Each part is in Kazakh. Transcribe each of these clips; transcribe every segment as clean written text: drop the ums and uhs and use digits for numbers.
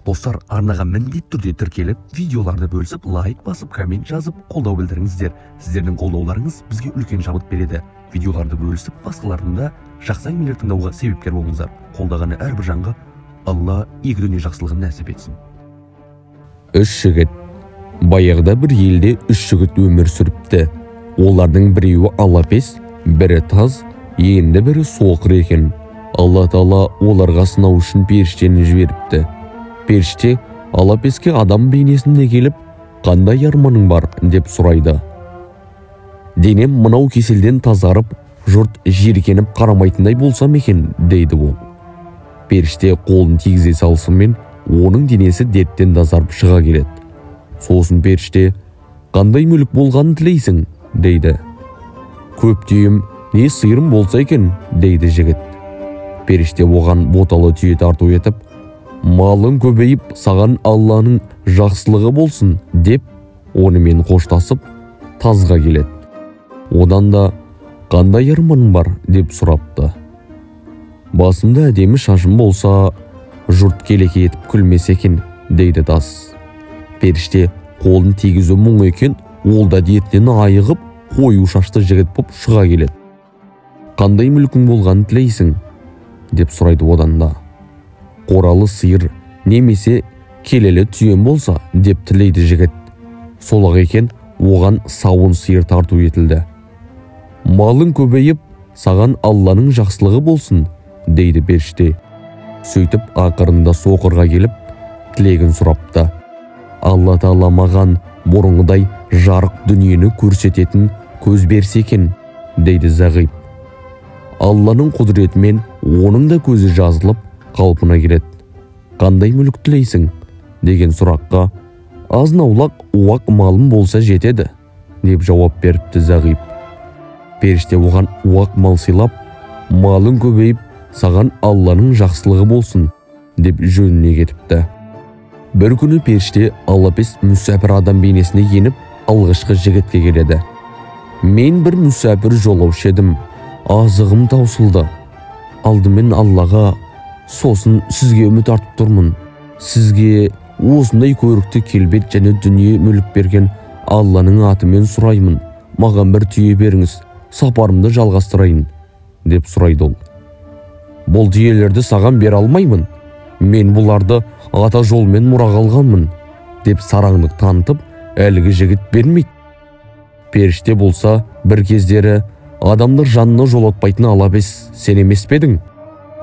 Достар, арнаға міндетті түрде тіркеліп, видеоларды бөлісіп, лайк басып, коммент жазып, қолдау білдіріңіздер. Сіздердің қолдауларыңыз бізге үлкен шабыт береді. Видеоларды бөлісіп, басқалардың да жақсы әңгімелер тыңдауға себепкер болыңыздар. Қолдағаны әрбір жанға Алла екі дүние жақсылығын нәсіп етсін. Үш жігіт. Баяғыда бір елде үш жігіт өмір сүріпті. Олардың біреуі алапес, бірі таз, енді бірі соқыр екен. Алла Тағала оларға сынау үшін періштені жіберіпті. Періште алапеске адам бейнесінде келіп, қандай арманың бар деп сұрайды. Денем мынау кеселден тазарып, жұрт жеркеніп қарамайтындай болсам екен, дейді ол. Періште қолын тигізе салысымен, оның денесі дерттен тазарып шыға келеді. Сосын періште, қандай мүлік болғанын тілейсің, дейді. Көп түйем, не сиырым болса екен, дейді жігіт. Періште оған боталы түйе тарту етіп, малың көбейіп, саған Алланың жақсылығы болсын, деп, онымен қоштасып, тазға келеді. Одан да, қандай арманың бар, деп сұрапты. Басымда әдемі шашым болса, жұрт келеке етіп күлмес екен, дейді таз. Періште қолын тигізу мұң екен, ол да дертінен айығып, қою шашты жігіт боп шыға келеді. Қандай мүлкің болғанын тілейсің, деп сұрайды одан да. Қоралы сиыр немесе келелі түйем болса, деп тілейді жігіт. Солақ екен, оған сауын сиыр тарту етілді. Малың көбейіп, саған Алланың жақсылығы болсын, дейді періште. Сөйтіп ақырында соқырға келіп, тілегін сұрапты. Алла Тағала маған бұрынғыдай жарық дүниені көрсететін көз берсе екен, дейді зағип. Алланың құдіретімен оның да көзі жазылып, қалпына келеді. Қандай мүлік тілейсің, деген сұраққа, азнаулақ уақ малым болса жетеді, деп жауап беріпті зағип. Періште оған уақ мал сыйлап, малың көбейіп, саған Алланың жақсылығы болсын, деп жөніне кетіпті. Бір күні періште алапес мүсәпір адам бейнесіне еніп, алғашқы жігітке келеді. Мен бір мүсәпір жолаушы едім, азығым таусылды. Алдымен Аллаға, сосын сізге үміт артып тұрмын. Сізге осындай көрікті келбет және дүние мүлік берген Алланың атымен сұраймын. Маған бір түйе беріңіз, сапарымды жалғастырайын, деп сұрайды ол. Бұл түйелерді саған бере алмаймын. Мен бұларды ата жолмен мұраға алғанмын, деп сараңдық танытып, әлгі жігіт бермейді. Періште болса, бір кездері адамдар жанына жолатпайтын алапес сен емес пе едің?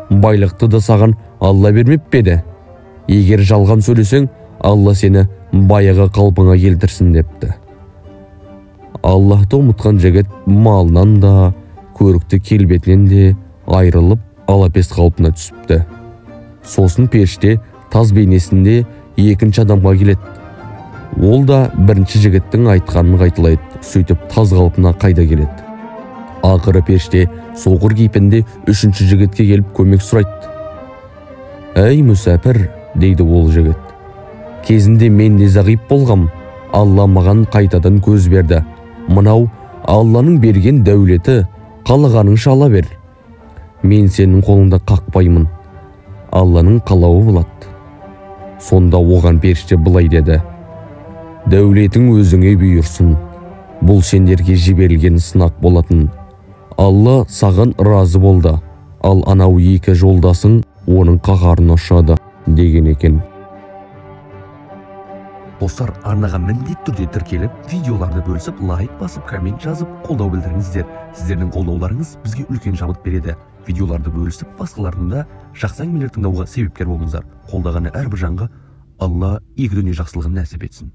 Байлықты да саған Алла бермеп пе еді? Егер жалған сөйлесең, Алла сені баяғы қалпыңа келтірсін, депті. Аллахты ұмытқан жігіт малынан да, көрікті келбетінен де айрылып, алапес қалпына түсіпті. Сосын періште таз бейнесінде екінші адамға келеді. Ол да бірінші жігіттің айтқанын қайталайды, сөйтіп таз қалпына қайда келеді. Ақыры періште соқыр кейпінде үшінші жігітке келіп көмек сұрайды. Әй мүсәпір, дейді ол жігіт. Кезінде мен де зағип болғам, Алла маған қайтадан көз берді. Мынау Алланың берген дәулеті, қалағаның шала бер. Мен сенің қолыңда қақпаймын. Алланың қалауы болады. Сонда оған періште былай деді. Дәулетің өзіңе бұйырсын. Бұл сендерге жіберілген сынақ болатын. Алла саған разы болды, ал анау екі жолдасың оның қаһарына ұшады, деген екен. Достар, арнаға міндетті түрде тіркеліп, видеоларды бөлісіп, лайк басып, коммент жазып, қолдау білдіріңіздер. Сіздердің қолдауларыңыз бізге үлкен шабыт береді. Видеоларды бөлісіп, басқалардың да жақсы әңгімелер тыңдауға себепкер болыңыздар. Қолдағаны әрбір жанға Алла екі дүние жақсылығын нәсіп етсін.